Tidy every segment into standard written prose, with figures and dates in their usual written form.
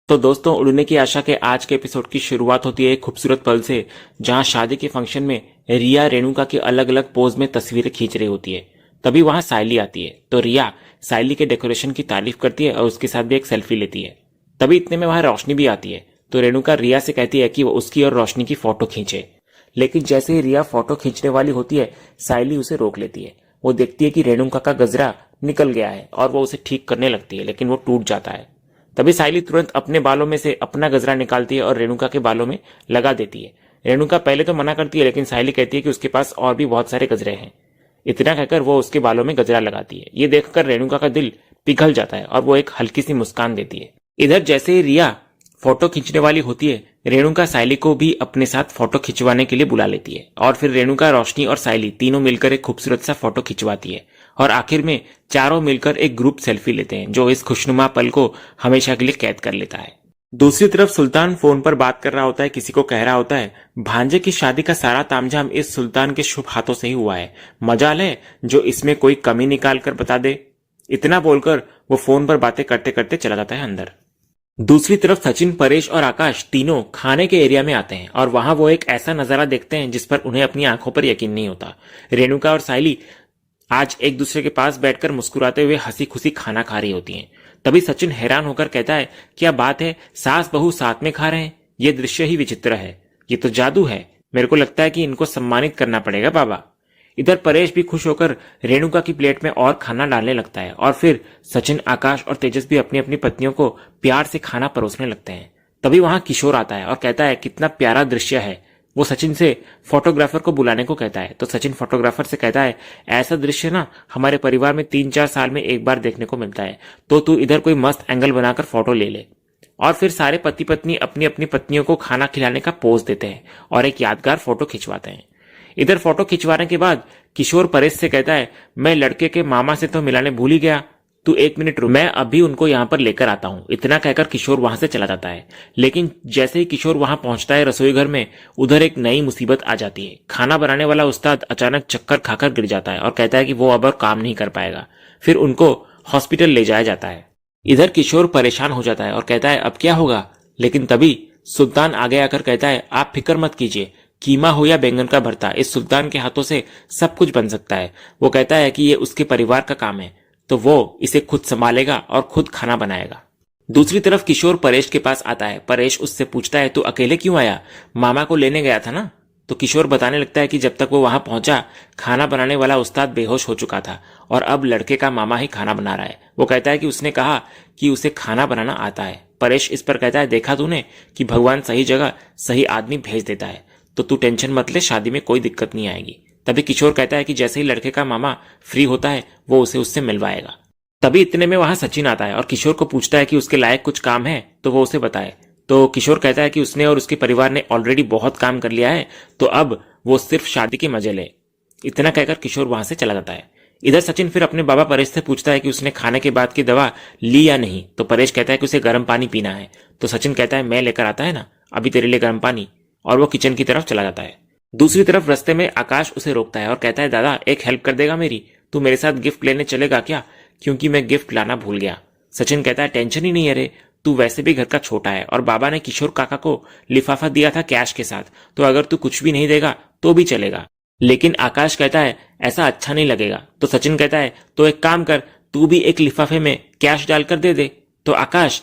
तो दोस्तों, उड़ने की आशा के आज के एपिसोड की शुरुआत होती है एक खूबसूरत पल से, जहां शादी के फंक्शन में रिया रेणुका की अलग अलग पोज में तस्वीरें खींच रही होती है। तभी वहां सायली आती है तो रिया सायली के डेकोरेशन की तारीफ करती है और उसके साथ भी एक सेल्फी लेती है। तभी इतने में वहां रोशनी भी आती है तो रेणुका रिया से कहती है कि वो उसकी और रोशनी की फोटो खींचे। लेकिन जैसे ही रिया फोटो खींचने वाली होती है, सायली उसे रोक लेती है। वो देखती है कि रेणुका का गजरा निकल गया है और वो उसे ठीक करने लगती है, लेकिन वो टूट जाता है। तभी सायली तुरंत अपने बालों में से अपना गजरा निकालती है और रेणुका के बालों में लगा देती है। रेणुका पहले तो मना करती है, लेकिन सायली कहती है कि उसके पास और भी बहुत सारे गजरे हैं। इतना कहकर वो उसके बालों में गजरा लगाती है। ये देखकर रेणुका का दिल पिघल जाता है और वो एक हल्की सी मुस्कान देती है। इधर जैसे ही रिया फोटो खींचने वाली होती है, रेणुका सायली को भी अपने साथ फोटो खिंचवाने के लिए बुला लेती है और फिर रेणुका, रोशनी और सायली तीनों मिलकर एक खूबसूरत सा फोटो खिंचवाती है और आखिर में चारों मिलकर एक ग्रुप सेल्फी लेते हैं, जो इस खुशनुमा पल को हमेशा के लिए कैद कर लेता है। दूसरी तरफ सुल्तान फोन पर बात कर रहा होता है, किसी को कह रहा होता है भांजे की शादी का सारा तामझाम इस सुल्तान के शुभ हाथों से ही हुआ है, मजाल है जो इसमें कोई कमी निकाल कर बता दे। इतना बोलकर वो फोन पर बातें करते करते चला जाता है अंदर। दूसरी तरफ सचिन, परेश और आकाश तीनों खाने के एरिया में आते हैं और वहां वो एक ऐसा नजारा देखते हैं जिस पर उन्हें अपनी आंखों पर यकीन नहीं होता। रेणुका और सायली आज एक दूसरे के पास बैठकर मुस्कुराते हुए हंसी खुशी खाना खा रही होती हैं। तभी सचिन हैरान होकर कहता है, क्या बात है, सास बहू साथ में खा रहे हैं, ये दृश्य ही विचित्र है, ये तो जादू है, मेरे को लगता है कि इनको सम्मानित करना पड़ेगा बाबा। इधर परेश भी खुश होकर रेणुका की प्लेट में और खाना डालने लगता है और फिर सचिन, आकाश और तेजस भी अपनी अपनी पत्नियों को प्यार से खाना परोसने लगते हैं। तभी वहां किशोर आता है और कहता है कितना प्यारा दृश्य है। वो सचिन से फोटोग्राफर को बुलाने को कहता है तो सचिन फोटोग्राफर से कहता है, ऐसा दृश्य ना हमारे परिवार में 3-4 साल में एक बार देखने को मिलता है, तो तू इधर कोई मस्त एंगल बनाकर फोटो ले ले। और फिर सारे पति पत्नी अपनी अपनी पत्नियों को खाना खिलाने का पोज देते हैं और एक यादगार फोटो खिंचवाते हैं। इधर फोटो खिंचवाने के बाद किशोर परेश से कहता है, मैं लड़के के मामा से तो मिलाने भूल ही गया, तू 1 मिनट रुक, मैं अभी उनको यहां पर लेकर आता हूं। इतना कहकर किशोर वहां से चला जाता है। लेकिन जैसे ही किशोर वहां पहुंचता है रसोई घर में, उधर एक नई मुसीबत आ जाती है। खाना बनाने वाला उस्ताद अचानक चक्कर खाकर गिर जाता है और कहता है कि वो अब और काम नहीं कर पाएगा। फिर उनको हॉस्पिटल ले जाया जाता है। इधर किशोर परेशान हो जाता है और कहता है अब क्या होगा, लेकिन तभी सुल्तान आगे आकर कहता है, आप फिक्र मत कीजिए, कीमा हो या बैंगन का भरता, इस सुल्तान के हाथों से सब कुछ बन सकता है। वो कहता है कि ये उसके परिवार का काम है, तो वो इसे खुद संभालेगा और खुद खाना बनाएगा। दूसरी तरफ किशोर परेश के पास आता है। परेश उससे पूछता है, तू अकेले क्यों आया, मामा को लेने गया था ना। तो किशोर बताने लगता है कि जब तक वो वहां पहुंचा, खाना बनाने वाला उस्ताद बेहोश हो चुका था और अब लड़के का मामा ही खाना बना रहा है। वो कहता है कि उसने कहा कि उसे खाना बनाना आता है। परेश इस पर कहता है, देखा तूने कि भगवान सही जगह सही आदमी भेज देता है, तो तू टेंशन मत ले, शादी में कोई दिक्कत नहीं आएगी। तभी किशोर कहता है कि जैसे ही लड़के का मामा फ्री होता है वो उसे उससे मिलवाएगा। तभी इतने में वहां सचिन आता है और किशोर को पूछता है कि उसके लायक कुछ काम है तो वो उसे बताए। तो किशोर कहता है कि उसने और उसके परिवार ने ऑलरेडी बहुत काम कर लिया है, तो अब वो सिर्फ शादी के मजे ले। इतना कहकर किशोर वहां से चला जाता है। इधर सचिन फिर अपने बाबा परेश से पूछता है कि उसने खाने के बाद की दवा ली या नहीं। तो परेश कहता है कि उसे गर्म पानी पीना है। तो सचिन कहता है, मैं लेकर आता है ना अभी तेरे लिए गर्म पानी, और वो किचन की तरफ चला जाता है। दूसरी तरफ रास्ते में आकाश उसे रोकता है और कहता है, दादा एक हेल्प कर देगा मेरी, तू मेरे साथ गिफ्ट लेने चलेगा क्या, क्योंकि मैं गिफ्ट लाना भूल गया। सचिन कहता है, टेंशन ही नहीं है रे, तू वैसे भी घर का छोटा है और बाबा ने किशोर काका को लिफाफा दिया था कैश के साथ, तो अगर तू कुछ भी नहीं देगा तो भी चलेगा। लेकिन आकाश कहता है, ऐसा अच्छा नहीं लगेगा। तो सचिन कहता है, तो एक काम कर, तू भी एक लिफाफे में कैश डालकर दे दे। तो आकाश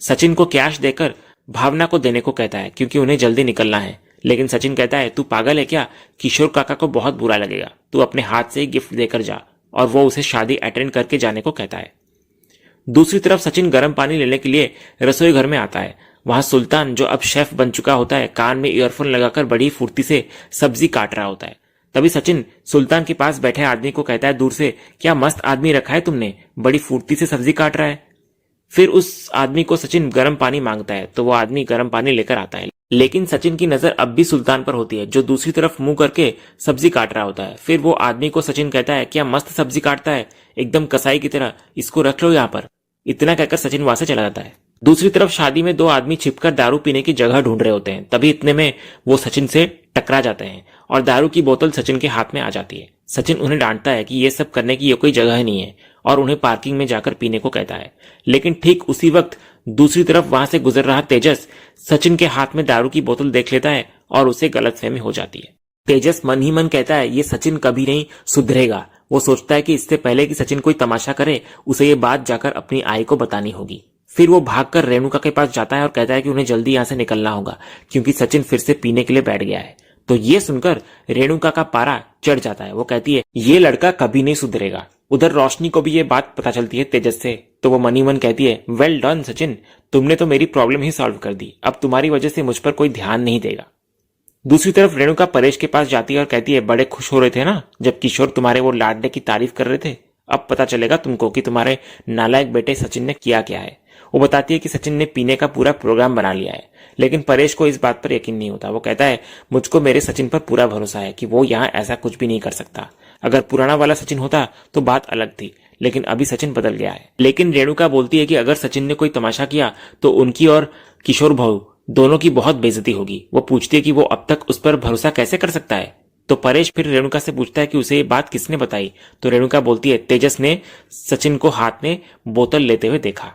सचिन को कैश देकर भावना को देने को कहता है, क्योंकि उन्हें जल्दी निकलना है। लेकिन सचिन कहता है, तू पागल है क्या, किशोर काका को बहुत बुरा लगेगा, तू अपने हाथ से ही गिफ्ट देकर जा। और वो उसे शादी अटेंड करके जाने को कहता है। दूसरी तरफ सचिन गर्म पानी लेने के लिए रसोई घर में आता है। वहां सुल्तान, जो अब शेफ बन चुका होता है, कान में ईयरफोन लगाकर बड़ी फुर्ती से सब्जी काट रहा होता है। तभी सचिन सुल्तान के पास बैठे आदमी को कहता है दूर से, क्या मस्त आदमी रखा है तुमने, बड़ी फुर्ती से सब्जी काट रहा है। फिर उस आदमी को सचिन गर्म पानी मांगता है तो वो आदमी गर्म पानी लेकर आता है। लेकिन सचिन की नजर अब भी सुल्तान पर होती है, जो दूसरी तरफ मुंह करके सब्जी काट रहा होता है। फिर वो आदमी को सचिन कहता है, क्या मस्त सब्जी काटता है, एकदम कसाई की तरह, इसको रख लो यहाँ पर। इतना कहकर सचिन वहां से चला जाता है। दूसरी तरफ शादी में 2 आदमी छिपकर दारू पीने की जगह ढूंढ रहे होते हैं। तभी इतने में वो सचिन से टकरा जाते हैं और दारू की बोतल सचिन के हाथ में आ जाती है। सचिन उन्हें डांटता है कि ये सब करने की ये कोई जगह नहीं है और उन्हें पार्किंग में जाकर पीने को कहता है। लेकिन ठीक उसी वक्त दूसरी तरफ वहां से गुजर रहा तेजस सचिन के हाथ में दारू की बोतल देख लेता है और उसे गलतफहमी हो जाती है। तेजस मन ही मन कहता है ये सचिन कभी नहीं सुधरेगा। वो सोचता है कि इससे पहले कि सचिन कोई तमाशा करे उसे ये बात जाकर अपनी आई को बतानी होगी। फिर वो भागकर रेणुका के पास जाता है और कहता है कि उन्हें जल्दी यहां से निकलना होगा क्योंकि सचिन फिर से पीने के लिए बैठ गया है। तो ये सुनकर रेणुका का पारा चढ़ जाता है। वो कहती है ये लड़का कभी नहीं सुधरेगा। उधर रोशनी को भी ये बात पता चलती है तेजस से, तो वो मन ही मन कहती है वेल डन सचिन, तुमने तो मेरी प्रॉब्लम ही सॉल्व कर दी। अब तुम्हारी वजह से मुझ पर कोई ध्यान नहीं देगा। दूसरी तरफ रेणुका परेश के पास जाती है और कहती है बड़े खुश हो रहे थे ना जब किशोर तुम्हारे वो लाडले की तारीफ कर रहे थे। अब पता चलेगा तुमको कि तुम्हारे नालायक बेटे सचिन ने किया क्या है। वो बताती है कि सचिन ने पीने का पूरा प्रोग्राम बना लिया है, लेकिन परेश को इस बात पर यकीन नहीं होता। वो कहता है मुझको मेरे सचिन पर पूरा भरोसा है कि वो यहाँ ऐसा कुछ भी नहीं कर सकता। अगर पुराना वाला सचिन होता तो बात अलग थी, लेकिन अभी सचिन बदल गया है। लेकिन रेणुका बोलती है कि अगर सचिन ने कोई तमाशा किया तो उनकी और किशोर भाऊ दोनों की बहुत बेइज्जती होगी। वो पूछती है कि वो अब तक उस पर भरोसा कैसे कर सकता है। तो परेश फिर रेणुका से पूछता है कि उसे ये बात किसने बताई। तो रेणुका बोलती है तेजस ने सचिन को हाथ में बोतल लेते हुए देखा।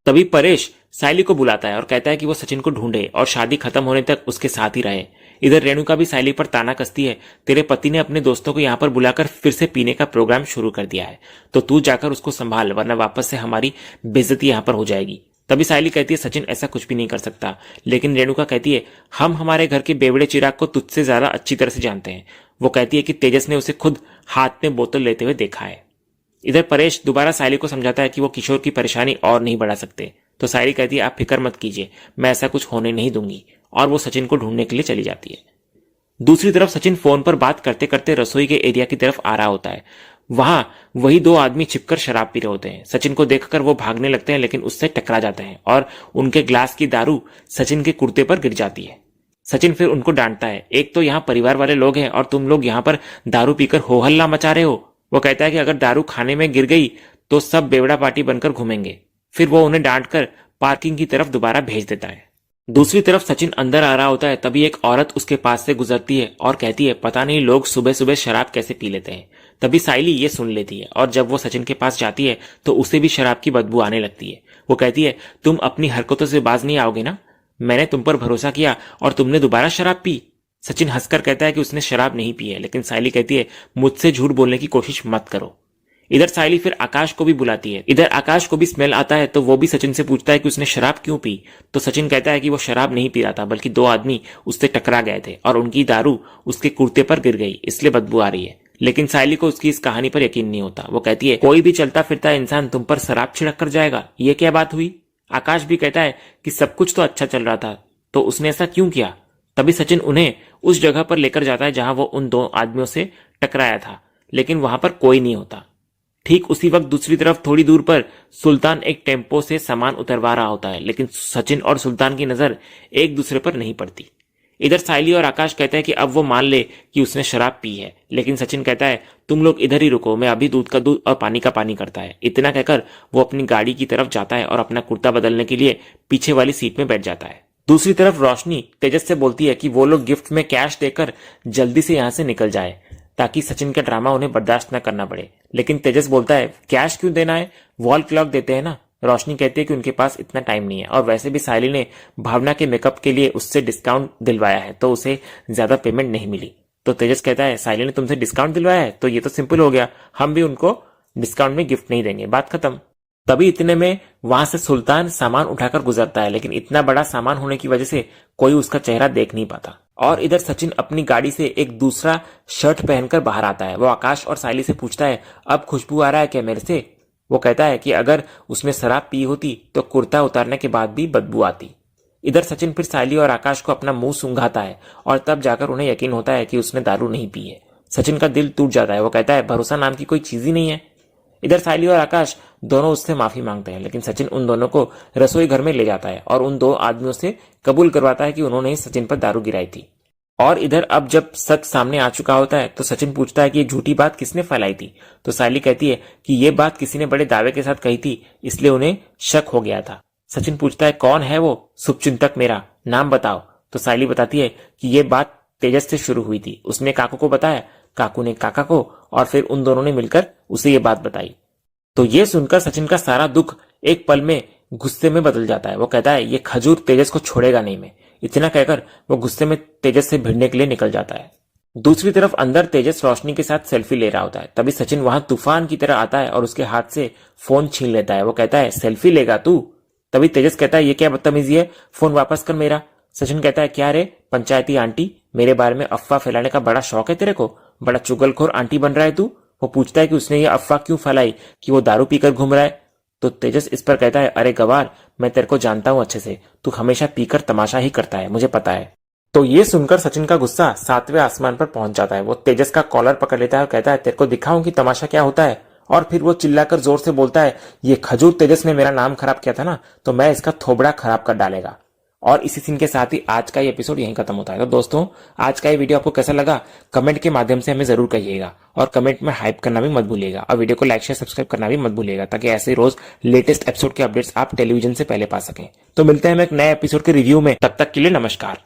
तभी परेश सायली को बुलाता है और कहता है कि वो सचिन को ढूंढे और शादी खत्म होने तक उसके साथ ही रहे। इधर रेणुका भी सायली पर ताना कसती है, तेरे पति ने अपने दोस्तों को यहाँ पर बुलाकर फिर से पीने का प्रोग्राम शुरू कर दिया है, तो तू जाकर उसको संभाल वरना वापस से हमारी बेइज्जती यहाँ पर हो जाएगी। तभी सायली कहती है सचिन ऐसा कुछ भी नहीं कर सकता। लेकिन रेणुका कहती है हम हमारे घर के बेवड़े चिराग को तुझसे ज्यादा अच्छी तरह से जानते हैं। वो कहती है कि तेजस ने उसे खुद हाथ में बोतल लेते हुए देखा है। इधर परेश दोबारा सायली को समझाता है कि वो किशोर की परेशानी और नहीं बढ़ा सकते। तो सायली कहती है आप फिक्र मत कीजिए, मैं ऐसा कुछ होने नहीं दूंगी, और वो सचिन को ढूंढने के लिए चली जाती है। दूसरी तरफ सचिन फोन पर बात करते करते रसोई के एरिया की तरफ आ रहा होता है। वहां वही दो आदमी छिपकर शराब पी रहे होते हैं। सचिन को देखकर वो भागने लगते हैं, लेकिन उससे टकरा जाते हैं और उनके ग्लास की दारू सचिन के कुर्ते पर गिर जाती है। सचिन फिर उनको डांटता है, एक तो यहाँ परिवार वाले लोग हैं और तुम लोग यहाँ पर दारू पीकर हो हल्ला मचा रहे हो। वो कहता है कि अगर दारू खाने में गिर गई तो सब बेवड़ा पार्टी बनकर घूमेंगे। फिर वो उन्हें डांटकर पार्किंग की तरफ दोबारा भेज देता है। दूसरी तरफ सचिन अंदर आ रहा होता है, तभी एक औरत उसके पास से गुजरती है और कहती है पता नहीं लोग सुबह सुबह शराब कैसे पी लेते हैं। तभी सायली ये सुन लेती है और जब वो सचिन के पास जाती है तो उसे भी शराब की बदबू आने लगती है। वो कहती है तुम अपनी हरकतों से बाज नहीं आओगे ना, मैंने तुम पर भरोसा किया और तुमने दोबारा शराब पी। सचिन हंसकर कहता है कि उसने शराब नहीं पी है, लेकिन सायली कहती है मुझसे झूठ बोलने की कोशिश मत करो। इधर सायली फिर आकाश को भी बुलाती है। इधर आकाश को भी स्मेल आता है, तो वो भी सचिन से पूछता है कि उसने शराब क्यों पी। तो सचिन कहता है कि वो शराब नहीं पी रहा था, बल्कि दो आदमी उससे टकरा गए थे और उनकी दारू उसके कुर्ते पर गिर गई, इसलिए बदबू आ रही है। लेकिन सायली को उसकी इस कहानी पर यकीन नहीं होता। वो कहती है कोई भी चलता फिरता इंसान तुम पर शराब छिड़क कर जाएगा, ये क्या बात हुई। आकाश भी कहता है कि सब कुछ तो अच्छा चल रहा था, तो उसने ऐसा क्यों किया। तभी सचिन उन्हें उस जगह पर लेकर जाता है जहां वो उन दो आदमियों से टकराया था, लेकिन वहां पर कोई नहीं होता। ठीक उसी वक्त दूसरी तरफ थोड़ी दूर पर सुल्तान एक टेम्पो से सामान उतरवा रहा होता है, लेकिन सचिन और सुल्तान की नजर एक दूसरे पर नहीं पड़ती। इधर सायली और आकाश कहते हैं कि अब वो मान ले कि उसने शराब पी है, लेकिन सचिन कहता है तुम लोग इधर ही रुको, मैं अभी दूध का दूध और पानी का पानी करता है। इतना कहकर वो अपनी गाड़ी की तरफ जाता है और अपना कुर्ता बदलने के लिए पीछे वाली सीट में बैठ जाता है। दूसरी तरफ रोशनी तेजस से बोलती है कि वो लोग गिफ्ट में कैश देकर जल्दी से यहां से निकल जाए ताकि सचिन का ड्रामा उन्हें बर्दाश्त न करना पड़े। लेकिन तेजस बोलता है कैश क्यों देना है, वॉल क्लॉक देते हैं ना। रोशनी कहती है कि उनके पास इतना टाइम नहीं है, और वैसे भी सायली ने भावना के मेकअप के लिए उससे डिस्काउंट दिलवाया है, तो उसे ज्यादा पेमेंट नहीं मिली। तो तेजस कहता है सायली ने तुमसे डिस्काउंट दिलवाया है तो ये तो सिंपल हो गया, हम भी उनको डिस्काउंट में गिफ्ट नहीं देंगे, बात खत्म। तभी इतने में वहां से सुल्तान सामान उठाकर गुजरता है, लेकिन इतना बड़ा सामान होने की वजह से कोई उसका चेहरा देख नहीं पाता। और इधर सचिन अपनी गाड़ी से एक दूसरा शर्ट पहनकर बाहर आता है। वो आकाश और सायली से पूछता है अब खुशबू आ रहा है क्या मेरे से। वो कहता है कि अगर उसने शराब पी होती तो कुर्ता उतारने के बाद भी बदबू आती। इधर सचिन फिर सायली और आकाश को अपना मुंह सूंघाता है और तब जाकर उन्हें यकीन होता है कि उसने दारू नहीं पी है। सचिन का दिल टूट जाता है। वो कहता है भरोसा नाम की कोई चीज ही नहीं है। इधर सायली और आकाश दोनों उससे माफी मांगते हैं, लेकिन सचिन उन दोनों को रसोई घर में ले जाता है और उन दो आदमियों से कबूल करवाता है कि उन्होंने ही सचिन पर दारू गिराई थी। और इधर अब जब सच सामने आ चुका होता है तो सचिन पूछता है कि ये झूठी बात किसने फैलाई थी। तो सायली कहती है कि ये बात किसी ने बड़े दावे के साथ कही थी, इसलिए उन्हें शक हो गया था। सचिन पूछता है कौन है वो शुभचिंतक, मेरा नाम बताओ। तो सायली बताती है कि ये बात तेजस से शुरू हुई थी। उसने काकू को बताया, काकू ने काका को, और फिर उन दोनों ने मिलकर उसे ये बात बताई। तो ये सुनकर सचिन का सारा दुख एक पल में गुस्से में बदल जाता है। वो कहता है ये खजूर तेजस को छोड़ेगा नहीं। मैं इतना कहकर वो गुस्से में तेजस से भिड़ने के लिए निकल जाता है। दूसरी तरफ अंदर तेजस रोशनी के साथ सेल्फी ले रहा होता है। तभी सचिन वहां तूफान की तरह आता है और उसके हाथ से फोन छीन लेता है। वो कहता है सेल्फी लेगा तू? तभी तेजस कहता है ये क्या बदतमीजी है, फोन वापस कर मेरा। सचिन कहता है क्या रे पंचायती आंटी, मेरे बारे में अफवाह फैलाने का बड़ा शौक है तेरे को? बड़ा चुगलखोर आंटी बन रहा है तू? वो पूछता है कि उसने ये अफवाह क्यों फैलाई कि वो दारू पीकर घूम रहा है। तो तेजस इस पर कहता है अरे गवार, मैं तेरे को जानता हूं अच्छे से, तू हमेशा पीकर तमाशा ही करता है, मुझे पता है। तो ये सुनकर सचिन का गुस्सा 7वें आसमान पर पहुंच जाता है। वो तेजस का कॉलर पकड़ लेता है और कहता है तेरे को दिखाऊं कि तमाशा क्या होता है। और फिर वो चिल्लाकर जोर से बोलता है ये खजूर तेजस ने मेरा नाम खराब किया था ना, तो मैं इसका थोबड़ा खराब कर डालेगा। और इसी सीन के साथ ही आज का ये एपिसोड यहीं खत्म होता है। तो दोस्तों, आज का ये वीडियो आपको कैसा लगा कमेंट के माध्यम से हमें जरूर कहिएगा, और कमेंट में हाइप करना भी मत भूलिएगा, और वीडियो को लाइक शेयर सब्सक्राइब करना भी मत भूलिएगा, ताकि ऐसे रोज लेटेस्ट एपिसोड के अपडेट्स आप टेलीविजन से पहले पा सकें। तो मिलते हैं हम एक नए एपिसोड के रिव्यू में, तब तक के लिए नमस्कार।